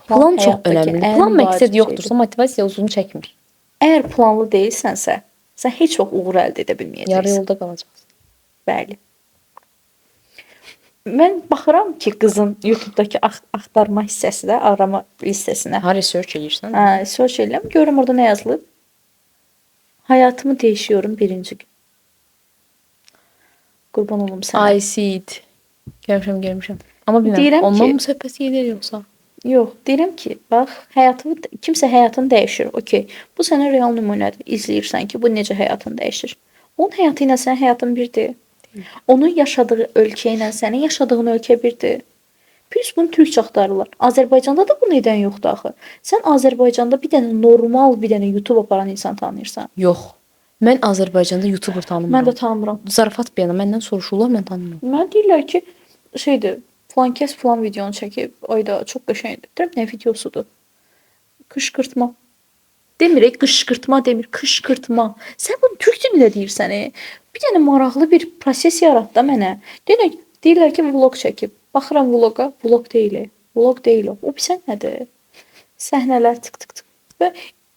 Plan çox həyatdakı önəmlidir. ən Plan məqsəd vacib yoxdursa şeydir. motivasiya uzun çəkmir. Əgər planlı deyilsənsə, sən heç vaxt uğur əldə edə bilməyəcəksən. Yarı yolda qalacaqsan. Bəli. Mən baxıram ki, qızın YouTube-dakı axtarma hissəsinə, arama listəsinə. Ha, research edirsən? Hə, search edirəm, görürəm orada nə yazılıb. Hayatımı değişiyorum birinci gün. Qurban olum sənə. I see it. Görmüşəm. Amma bilmirəm, Deyirəm ondan ki- mı söhbət gedir yoxsa? Yox, deyirəm ki, bax, kimsə həyatını dəyişir. Okay. Bu sənə real nümunədir. İzləyirsən ki, bu necə həyatını dəyişir. Onun həyatı ilə sənin həyatın birdir. Onun yaşadığı ölkə ilə sənin yaşadığın ölkə birdir. Plus bunu türkçə axtarırlar. Azərbaycanda da bu nədən yoxdur axı? Sən Azərbaycanda bir dənə normal bir dənə YouTube aparan insan tanıyırsan. Yox. Mən Azərbaycanda YouTuber tanımıram. Mən də tanımıram. Zarafat bir yana məndən soruşurlar, mən tanımıram. Mən deyirlər ki, şeydir, falan kəs falan videonu çəkib, ayda çox qəşəngdir. Deyirəm, nə videosudur? Qışqırtma. Demir, qışqırtma demir, qışqırtma. Sən bunu türk dilində deyirsən, Bir dənə maraqlı bir proses yarat da mənə. Deyirlər ki, vlog çəkib. Baxıram vloqa, vlog deyil. Vlog deyil o. O bilsən nədir? Səhnələr tık tık tık. Və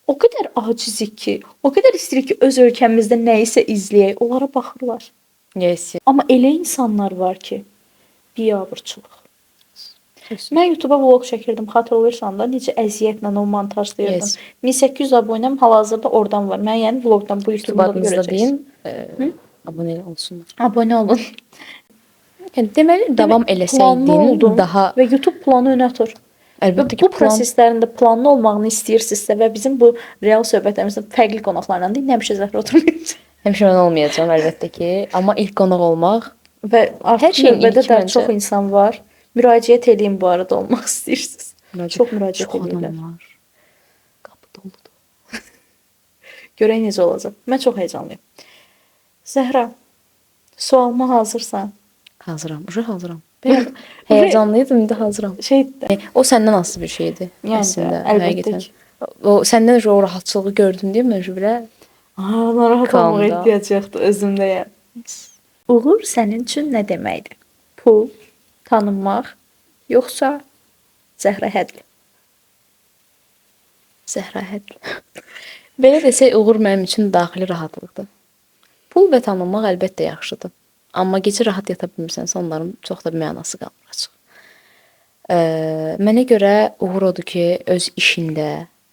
o qədər acizik ki, o qədər istəyirik ki, öz ölkəmizdə nə isə izləyək. Onlara baxırlar. Yes. Amma elə insanlar var ki, biabırçılıq. Mən YouTube-a vlog çəkirdim, xatırlayırsan da, necə əziyyətlə o montajlayırdım. Yes. 1800 abunəm hal-hazırda oradan var. Mən yəni vloqdan bu YouTube-da Adınızda görəcəksiniz. deyin, abunə olsunlar. Abunə olun. Yəni deməli davam Planlı eləsəydin oldum daha və YouTube planı önə atır. Və əlbəttə ki bu proseslərin də planlı olmağını istəyirsinizsə və bizim bu real söhbətlərimizdə fərqli qonaqlarla deyil, həmişə zəhər oturmayacaq. həmişə mən olmayacağam əlbəttə ki, amma ilk qonaq olmaq Və artıq şeyin növbədə ilki də məncə. çox insan var. Müraciət eləyin bu arada olmaq istəyirsiniz. Çox müraciət Çox edirlər. adam var. Qapı doludur. Görək necə olacaq. Mən çox heyecanlıyam. Zəhra, sualıma hazırsan? Hazıram, hazıram. Həyəcanlıydım, indi hazıram. Şeydə, O səndən asılı bir şeydir yəni əslində, əlbəttə həqiqətən. ki. O səndən o rahatçılığı gördün deyə mən belə Narahat olmağa Qanda. ehtiyac yoxdur özümdəyəm. Uğur sənin üçün nə deməkdir? Pul, tanınmaq, yoxsa Zəhra Hədli? Zəhra Hədli. Belə desək, uğur mənim üçün daxili rahatlıqdır. Pul və tanınmaq əlbəttə yaxşıdır. Amma gecə rahat yata bilmirsənsə, onların çox da bir mənası qalmır açıq. Mənə görə uğur odur ki, öz işində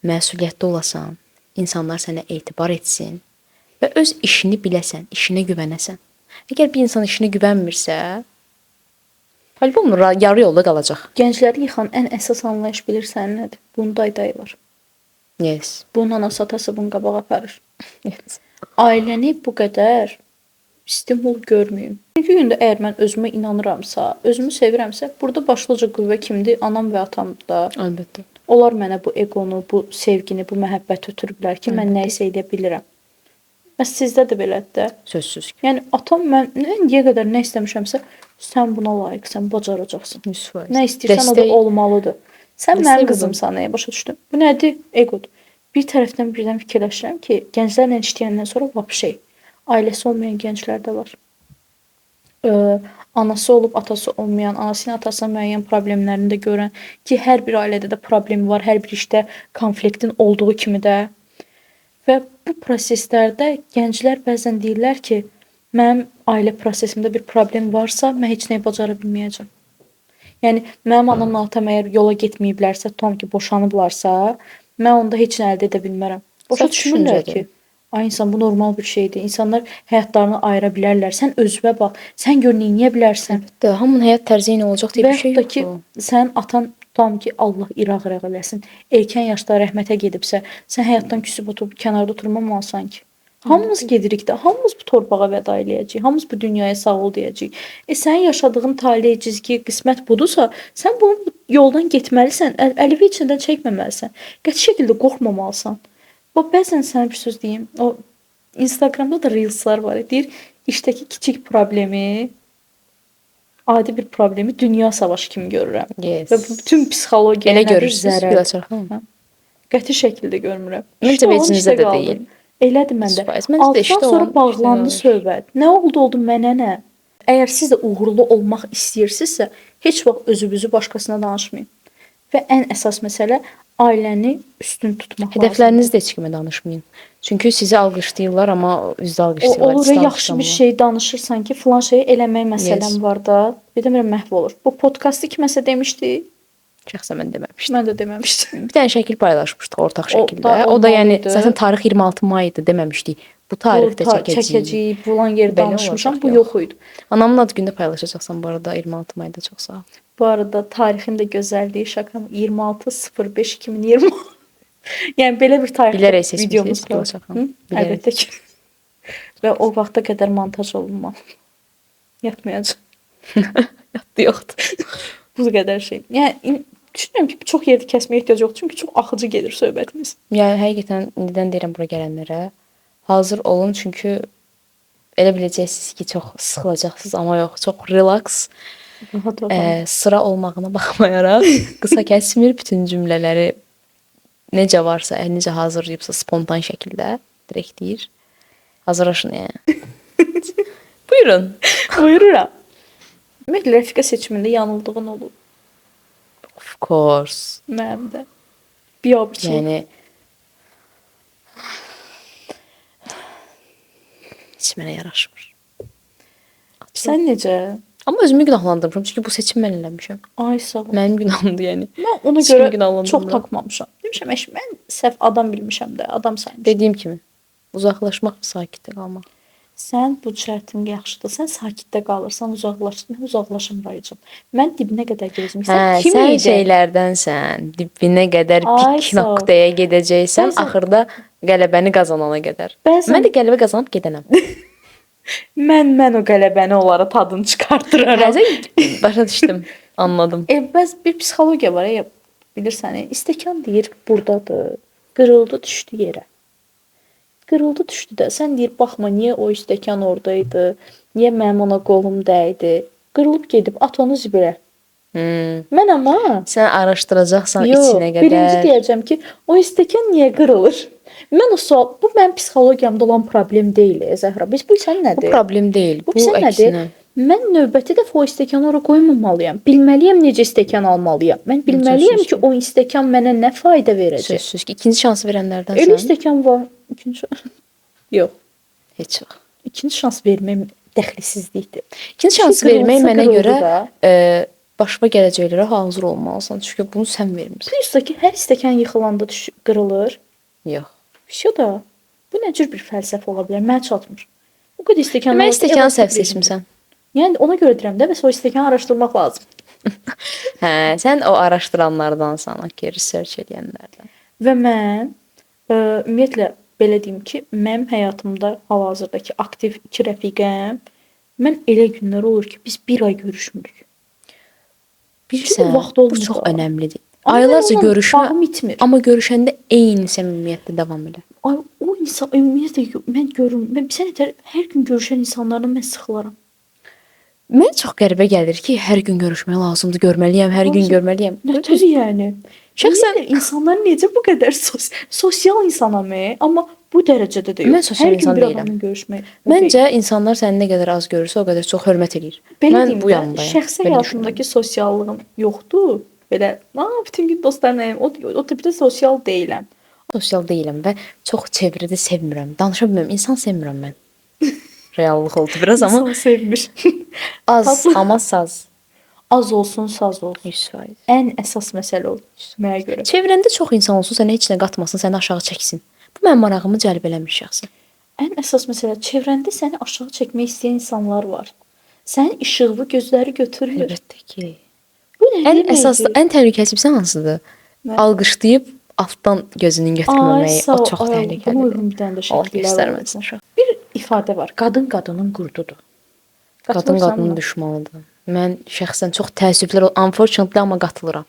məsuliyyətli olasan, insanlar sənə etibar etsin və öz işini biləsən, işinə güvənəsən. Əgər bir insan işinə güvənmirsə, albomla yarı yolda qalacaq. Gəncləri yıxan ən əsas anlayış bilirsən nədir? Bunu dayı var. Yes. Bunun anası atası bunu qabağa aparır. Yes. Ailəni bu qədər stimul görməyin. Çünki gündə əgər mən özümə inanıramsa, özümü sevirəmsə, burada başlıca qüvvə kimdir? Anam və atam da. Əlbəttə. Onlar mənə bu eqonu, bu sevgini, bu məhəbbəti ötürüblər ki, mən nə isə edə bilirəm. Bəs sizdə də belədir də. Sözsüz ki. Yəni atam mən nəyə qədər nə istəmişəmsə, sən buna layiqsən, bacaracaqsan. 100%. Nə istəyirsən o da olmalıdır. Sən Dəstək mənim qızım. qızımsan, başa düşdün? Bu nədir? Eqodur. Bir tərəfdən birdən fikirləşirəm ki, gənclərlə işləyəndən sonra vəbşey ailəsi olmayan gənclər də var. Anası olub, atası olmayan, anasının atasının müəyyən problemlərini də görən ki, hər bir ailədə də problem var, hər bir işdə konfliktin olduğu kimi də. Və bu proseslərdə gənclər bəzən deyirlər ki, mənim ailə prosesimdə bir problem varsa, mən heç nəyi bacara bilməyəcəm. Yəni mənim anamla atam əgər yola getməyiblərsə, tam ki boşanıblarsa, mən onda heç nə əldə edə bilmərəm. Başa Səhv düşmürlər düşüncədir. ki, ay insan bu normal bir şeydir. İnsanlar həyatlarını ayıra bilərlər. Sən özünə bax, sən gör nə edə bilərsən. Əlbəttə, hamının həyat tərzi eyni olacaq deyə Və bir şey yaxud da ki, yoxdur. sənin atan tam ki Allah iraq-iraq eləsin. Erkən yaşda rəhmətə gedibsə, sən həyatdan küsüb oturub kənarda oturmamalısan ki. Hamımız gedirik də, hamımız bu torpağa vəda eləyəcəyik, hamımız bu dünyaya sağ ol deyəcəyik. Sənin yaşadığın taley, cizgi, qismət budursa, sən bu yoldan getməlisən, əlivi içindən çəkməməlisən. Qəti şəkildə qorxmamalısan. Bax, bəzən sənə bir söz deyim, o Instagramda da reelslar var, deyir, işdəki kiçik problemi, adi bir problemi dünya savaşı kimi görürəm. Yes. Və bu bütün psixologiyaya Elə görürsüz, zərər. Güləçar xanım. Qəti şəkildə görmürəm. Məncə İşdə olan vecinizdə işdə də qaldı. deyil. Elədir məndə. 100%. Məncə də 6-dan işdə sonra olan bağlandı işdə söhbət. Nə oldu mənə nə? Əgər siz də uğurlu olmaq istəyirsinizsə, heç vaxt özünüzü başqasına danışmayın. Və ən əsas məsələ ailəni üstün tutmaq Hədəflərinizi də heç kimə danışmayın. Çünki sizi alqışlayırlar, amma üzdə alqışlayırlar. Olur və yaxşı bir şey danışırsan ki, filan şeyi eləmək məsələn var da, demirəm məhv olur. Bu podkastı kiməsə demişdi? Şəxsən mən deməmişdim. Mən də deməmişdim. Bir dənə şəkil paylaşmışdıq ortaq O şəkildə. da O da yəni olmalıydı. zaten tarix 26 may idi deməmişdik. Bu tarixdə çəkəcəyik. Bulan yeri Belə danışmışam, olacaq, bu yox. yox idi. Anamın ad günündə paylaşacaqsan bu arada 26 mayda çox sağ ol. Bu arada tarixin də gözəlliyi şakam 26.05.2020. Yəni belə bir tarixdə Bilərək seçmisiniz, videomuz var. Güləçar xanım. Hı? Bilərək. Əlbəttə ki. Və o vaxta qədər montaj olunmalı. Yatmayacaq. Yoxdur. Bu qədər şey. Yəni düşünürəm ki, çox yerdə kəsməyə ehtiyac yoxdur, çünki çox axıcı gedir söhbətimiz. Yəni həqiqətən indidən deyirəm bura gələnlərə, hazır olun çünki elə biləcəksiniz ki, çox sıxılacaqsınız, amma yox, çox relax. Rahat olun. Sıra olmağına baxmayaraq qısa kəsmir bütün cümlələri necə varsa, necə hazırlayıbsa spontan şəkildə direkt deyir. Hazırlaşın yəni. Buyurun. Buyururam. Ümumiyyətlə rəfiqə seçimində yanıldığın olur. Of course. Mənim də. Biabırçı. Yəni heç mənə yaraşmır. Sən necə? Amma özümü günahlandırmıram çünki bu seçim mən eləmişəm. Ay sağ ol. Mənim günahımdır yəni. Mən ona Heç kimi görə günahlandırmıram. çox takmamışam. Demişəm, mən səhv adam bilmişəm də, adam saymışam. Dediyim kimi, uzaqlaşmaq, sakitdə qalmaq. Sən bu şərtin yaxşıdır. Sən sakitdə qalırsan, uzaqlaşdın, uzaqlaşmırayacam. Mən dibinə qədər gedəcəm. Sən kim sən idin? şeylərdənsən, dibinə qədər Ay, pik sağ ol. nöqtəyə gedəcəksən, Bəzən- axırda qələbəni qazanana qədər. Bəzən- Mən də qələbə qazanıb gedənəm. Mən o qələbəni onlara tadını çıxardıraram. Həzə başa düşdüm. Anladım. Bəs bir psixologiya var ya, bilirsən, stəkan deyir burdadır, qırıldı düşdü yerə. Qırıldı düşdü də sən deyir baxma niyə o stəkan oradaydı, niyə mənim ona qolum dəydi. Qırılıb gedib at onu zibilə. Mən amma Sən araşdıracaqsan yox, içinə qədər. birinci deyəcəm ki, o stəkan niyə qırılır? Mən o sual, bu mənim psixologiyamda olan problem deyil, Zəhra. Bu sən Bu nədir? problem deyil. Bu Bu sən nədir? əksinə. Mən növbəti dəfə o stəkanı ora qoymamalıyam. Bilməliyəm necə stəkan almalıyam. Mən bilməliyəm ki, o stəkan mənə nə fayda verəcək. Sözsüz ki, ikinci şans verənlərdənsən. Elə stəkan var. İkinci yox. Heç vaxt. İkinci şans vermək dəxlisizlikdir. İkinci şans Bir şey vermək qırılsa mənə qırıldı görə da. başqa gələcəklərə hazır olmalısan. Çünki bunu sən vermisən. Plus da ki, hər stəkan yıxılanda qırılır. Yox. Şu da bu nə cür bir fəlsəfə ola bilər? Mənə çatmır. O qədər stəkan. Mən stəkanı səhv seçmisən. Yəni ona görə deyirəm də, bəs o stəkanı araşdırmaq lazım. Hə, sən o araşdıranlardansan, research edənlərdən. Və mən ümumiyyətlə belə deyim ki, mənim həyatımda hal-hazırdakı aktiv 2 rəfiqəm, mən elə günlər olur ki, biz 1 ay görüşmürük. Bilirsən, vaxt olmur bu çox da. önəmlidir. Amma Aylarca mən onunla görüşmə, bağım itmir. amma görüşəndə eyni səmimiyyətlə davam elə. Ay o insan ümumiyyətlə mən görürəm. Mən bir sənə hər gün görüşən insanlardan mən sıxılıram. Mənə çox qəribə gəlir ki, hər gün görüşmək lazımdır, görməliyəm, hər gün görməliyəm. Nətər yəni? Şəxsən insanlar necə bu qədər sosial insanamı, amma bu dərəcədə də yox. Mən sosial hər gün insan bir deyiləm. adamla görüşmək. Məncə insanlar səni nə qədər az görürsə, o qədər çox hörmət eləyir. belə Mən deyim bu də, yandayam. şəxsi Belə həyatımdakı sosiallığım yoxdur. Belə, bütün gün dostlarla o tipdə sosial deyiləm. Sosial deyiləm və çox çevrədə sevmirəm. Danışa bilmirəm, insan sevmirəm mən. Reallıq oldu biraz amma İnsan sevmir. az, Tatlı. amma saz. Az olsun, saz olsun. 100%. Ən əsas məsələ o mənə görə. Çevrəndə çox insan olsun, sənə heç nə qatmasın, səni aşağı çəksin. Bu mənim marağımı cəlb eləmir şəxsən. Ən əsas məsələ çevrəndə səni aşağı çəkmək istəyən insanlar var. Sənin işıqlı gözləri götürmür. Əlbəttə ki. Bu nə Ən deməkdir? əsaslı, ən təhlükəlisi hansıdır? Nə? Alqışlayıb altdan gözünün götürməməyi. sağ O ol. çox Ay, bunu təhlükəlidir. uyğun bir dənə də Allah şəkillər var. göstərməsin uşaq. Bir ifadə var. Qadın qadının qurdudur. Qadın Qatılırsan qadının buna? düşmanıdır. Mən şəxsən çox təəssüflər, unfortunately amma qatılıram.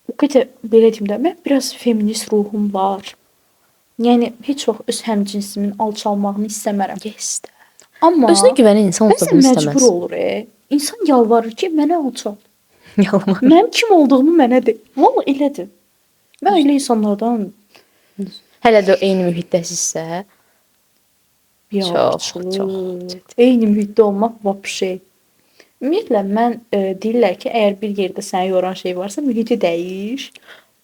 Bu qədər belə deyim də, mən biraz feminist ruhum var. Yəni heç vaxt öz həmcinsimin alçalmağını istəmərəm. Yes. Amma Özünə güvənən insan olsa bəzən bunu məcbur istəməz. olur. İnsan yalvarır ki, mənə alçal. Yalan. Mənim kim olduğumu mənə de. Vallahi elədir. Mən elə insanlardan Hələ də eyni mühitdəsinizsə, yaxşı. çox. Eyni mühitdə olmaq vəbşe. Ümumiyyətlə mən deyirlər ki, əgər bir yerdə səni yoran şey varsa, mühiti dəyiş.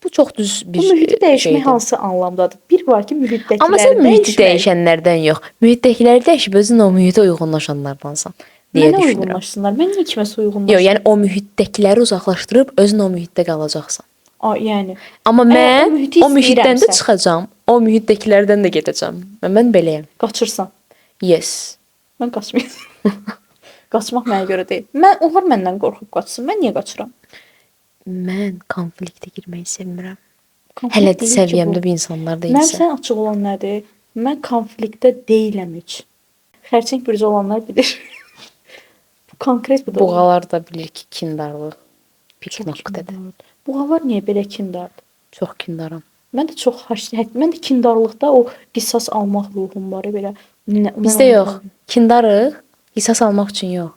bu çox düz bir Bu mühiti dəyişmək şeydir. hansı anlamdadır? Bir var ki, mühitdəkiləri Amma sən mühiti dəyişmək. dəyişənlərdən yox, mühitdəkiləri dəyişib özün o mühitə uyğunlaşanlardansan deyə Mənə düşünürəm. uyğunlaşsınlar. Mən niyə kiməsə uyğunlaşım? Yox, yəni o mühitdəkiləri uzaqlaşdırıb özün o mühitdə qalacaqsan. Yəni Amma Əgər o mən mühiti o mühitdən də istəyirəmsə. çıxacağam, o mühitdəkilərdən də gedəcəm. Mən beləyəm. qaçırsan. Yes. Mən qaçmayım. Qaçmaq mənə görə deyil. Onlar məndən qorxub qaçsın. Mən niyə qaçıram? Mən konfliktə girməyi sevmirəm. Konflikt Hələ deyil ki səviyyəmdə bu. bir insanlar Mən deyilsə. sən açıq olan nədir? Mən konfliktdə deyiləm heç. Xərçəng bürcü olanlar bilir. Bu konkret bu da. Buğalar da bilir ki, kindarlıq pik nöqtədir. Buğalar niyə belə kindardır? Çox kindaram. Mən də çox mən də kindarlıqda o qisas almaq ruhum var belə. Bizdə yox. Kindarıq, qisas almaq üçün yox.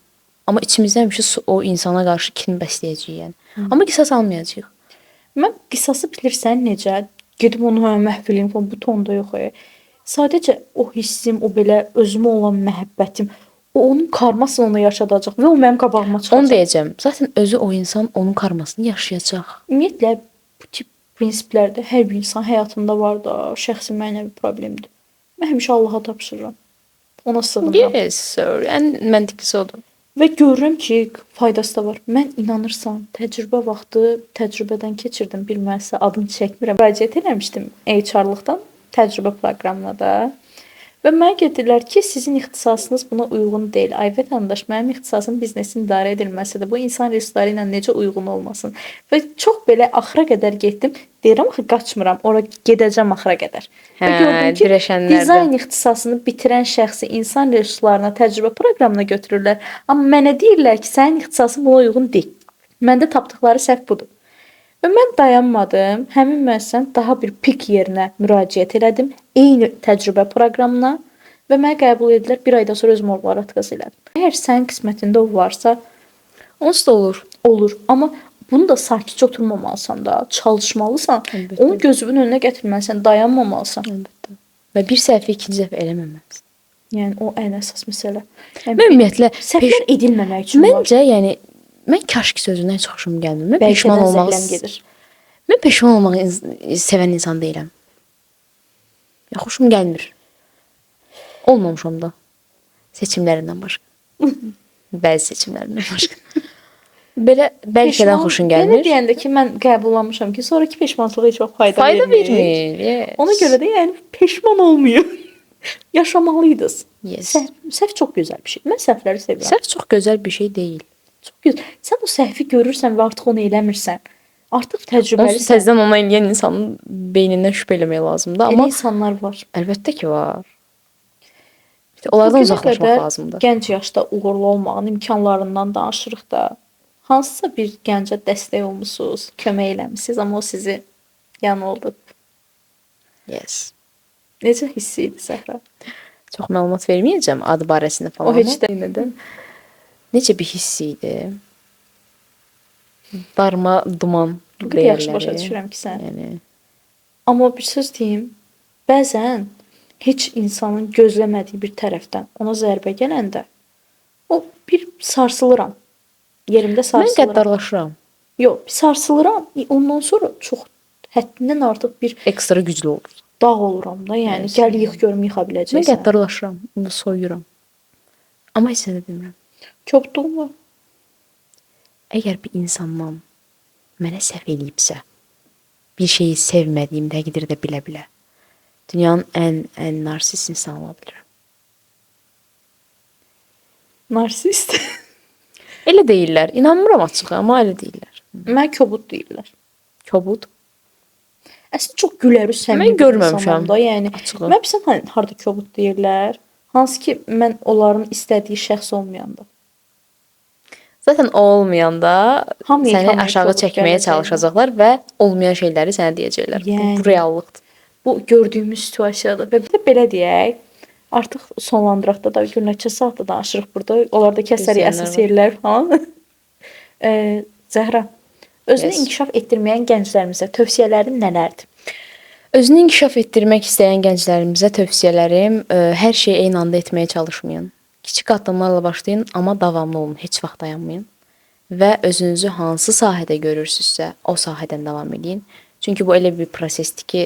Amma içimizdə həmişə o insana qarşı kin bəsləyəcəyik yəni. Amma qisas almayacağıq. Mən qisası bilirsən necə? Gedib onu məhv eləyim falan bu tonda yox. Sadəcə o hissim, o belə özümə olan məhəbbətim, o onun karmasını ona yaşadacaq və o mənim qabağıma çıxacaq. Onu deyəcəm. Zaten özü o insan onun karmasını yaşayacaq. Ümumiyyətlə bu tip prinsiplərdə hər bir insan həyatında var da, şəxsi mənəvi problemdir. Mən həmişə Allaha tapşırıram. Ona sığınıram. Yes, sir. Ən məntiqlisi odur. Və görürəm ki, faydası da var. Mən inanırsan, təcrübə vaxtı təcrübədən keçirdim. Bir müəssisə adını çəkmirəm. Müraciət etmişdim HR-lıqdan təcrübə proqramına da. Və mənə dedilər ki, sizin ixtisasınız buna uyğun deyil. Ay vətəndaş, mənim ixtisasım biznesin idarə edilməsidir. Bu insan resursları ilə necə uyğun olmasın? Və çox belə axıra qədər getdim. Deyirəm axı qaçmıram. Ora gedəcəm axıra qədər. Və gördüm ki, dirəşənlərdə. dizayn ixtisasını bitirən şəxsi insan resurslarına, təcrübə proqramına götürürlər. Amma mənə deyirlər ki, sənin ixtisasın buna uyğun deyil. Məndə tapdıqları səhv budur. Və mən dayanmadım. Həmin müəssisənin daha bir pik yerinə müraciət elədim. Eyni təcrübə proqramına və məni qəbul edilər. 1 aydan sonra özüm orada ratkası elədim. Əgər sənin qismətində o varsa, onsuz da olur. olur. Amma bunu da sakitcə oturmamalısan da, çalışmalısan. Əlbəttə. Onu gözünün önünə gətirməlisən, dayanmamalısan. Əlbəttə. Və bir səhvi ikinci dəfə eləməməlisən. Yəni o ən əsas məsələ. Mən ümumiyyətlə səhvlər edilməmək üçün var. Məncə, yəni mən kaşki sözündən heç xoşum gəlmir. Mən Bəlkə peşman də olmağı zəhləm gedir. Mən peşman olmağı sevən insan deyiləm. Ya xoşum gəlmir. Olmamışam da. Seçimlərindən başqa. Bəzi seçimlərindən başqa. Belə bəlkədən xoşun gəlmir. Belə deyəndə ki, mən qəbullanmışam ki, sonrakı peşmançılığa heç vaxt fayda vermir. Yes. Ona görə də yəni peşman olmayın. Yaşamalıydınız. Yes. Səhv çox gözəl bir şey. Mən səhvləri sevirəm. Səhv çox gözəl bir şey deyil. Çox gözəl. Sən o səhvi görürsən və artıq onu eləmirsən. Artıq Onsuz təcrübəlisən. təzədən onu eləyən insanın beynindən şübhə eləmək lazımdır. Elə Amma insanlar var. əlbəttə ki, var. İşte onlardan Bugünə uzaqlaşmaq qədər lazımdır. Gənc yaşda uğurlu olmağın imkanlarından danışırıq da. Hansısa bir gəncə dəstək olmusunuz, kömək eləmisiniz, amma o sizi yanıldıb. Yes. Necə hiss idi Zəhra? Çox məlumat verməyəcəm adı barəsində falan. O heç də yenə də necə bir hiss idi? Darma duman bu qədər yaxşı deyərlər. başa düşürəm ki, sən. Yəni Amma bir söz deyim, bəzən heç insanın gözləmədiyi bir tərəfdən ona zərbə gələndə o bir sarsılıram. Yerimdə mən sarsılıram. qəddarlaşıram. Yox, bir sarsılıram. Ondan sonra çox həddindən artıq bir Ekstra güclü olur. dağ oluram da. Yəni Yes. gəl yıx görüm yıxa Mən biləcəksən. qəddarlaşıram, bunu soyuram. Amma heç nə də demirəm. Kobudluğum var. Əgər bir insandan mənə səhv eləyibsə, bir şeyi sevmədiyim təqdirdə də bilə-bilə, dünyanın ən narsist insanı ola bilirəm. Narsist. Elə deyirlər. İnanmıram açıq, amma elə deyirlər. Mən kobud deyirlər. Kobud. Əslində çox gülərüz səmimi Mən görməmişəm. da. Yəni Açığı. mən bilirsən harda kobud deyirlər. Hansı ki mən onların istədiyi şəxs olmayanda. Zaten o olmayanda Hamıya səni kamera aşağı kobud çəkməyə gələcək. çalışacaqlar və olmayan şeyləri sənə deyəcəklər. Yəni. Bu reallıqdır. Bu gördüyümüz situasiyadır. Və bir də belə deyək, artıq sonlandıraqda da bir neçə saat da danışırıq burada. Onlarda kəsərik İzləyənlər əsas var. yerlər falan. Zəhra, özünü Yes. inkişaf etdirməyən gənclərimizə tövsiyələrin nələrdir? Özünü inkişaf etdirmək istəyən gənclərimizə tövsiyələrim, hər şeyi eyni anda etməyə çalışmayın. Kiçik addımlarla başlayın, amma davamlı olun, heç vaxt dayanmayın. Və özünüzü hansı sahədə görürsünüzsə, o sahədən davam edin. Çünki bu elə bir prosesdir ki,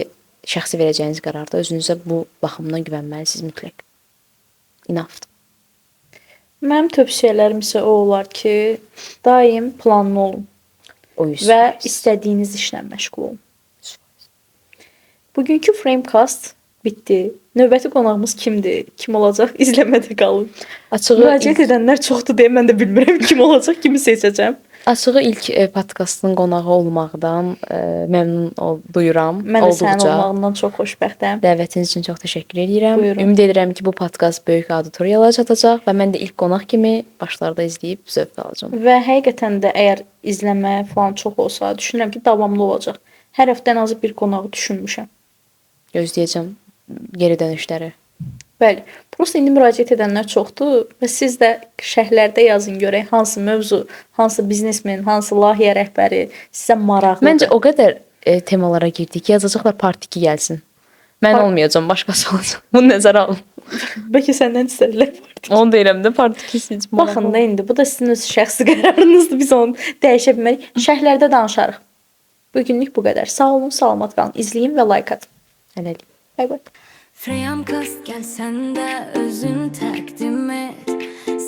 şəxsi verəcəyiniz qərarda özünüzə bu baxımdan güvənməlisiniz mütləq. İnafdır. Mənim tövsiyələrim isə o olar ki, daim planlı olun O 100%. və istədiyiniz işlə məşğul olun. Bugünkü Framecast bitdi. Növbəti qonağımız kimdir? Kim olacaq? İzləmədə qalın. Açığı Müraciət edənlər çoxdur deyə mən də bilmirəm kim olacaq, kimi seçəcəm. Açığı ilk podkastın qonağı olmaqdan məmnun duyuram. Mən də sənin olduqca. olmağından çox xoşbəxtəm. Dəvətiniz üçün çox təşəkkür edirəm. Buyurun. Ümid edirəm ki, bu podkast böyük auditoriyalara çatacaq və mən də ilk qonaq kimi başlarda izləyib zövq alacağam. Və həqiqətən də əgər izləmə falan çox olsa, düşünürəm ki, davamlı olacaq. Hər həftə ən azı bir qonağı düşünmüşəm. Gözləyəcəm geri dönüşləri. Bəli. Prosta indi müraciət edənlər çoxdur və siz də şərhlərdə yazın görək hansı mövzu, hansı biznesmen, hansı layihə rəhbəri sizə maraqlıdır. Məncə o qədər temalara girdik ki, yazacaqlar part 2 gəlsin. Mən olmayacağam, başqası olacaq. Bunu nəzərə alın. Bəlkə səndən istədilər part 2. Onu deyirəm də part 2 siz. Baxın da indi bu da sizin öz şəxsi qərarınızdır. Biz onu dəyişə bilmərik. Şərhlərdə danışarıq. Bu günlük bu qədər. Sağ olun, salamat qalın. İzləyin və like atın. Hələlik. Bay bay. Framecast gel sen de özün takdim et.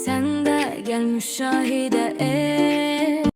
Sen de gel müşahede et.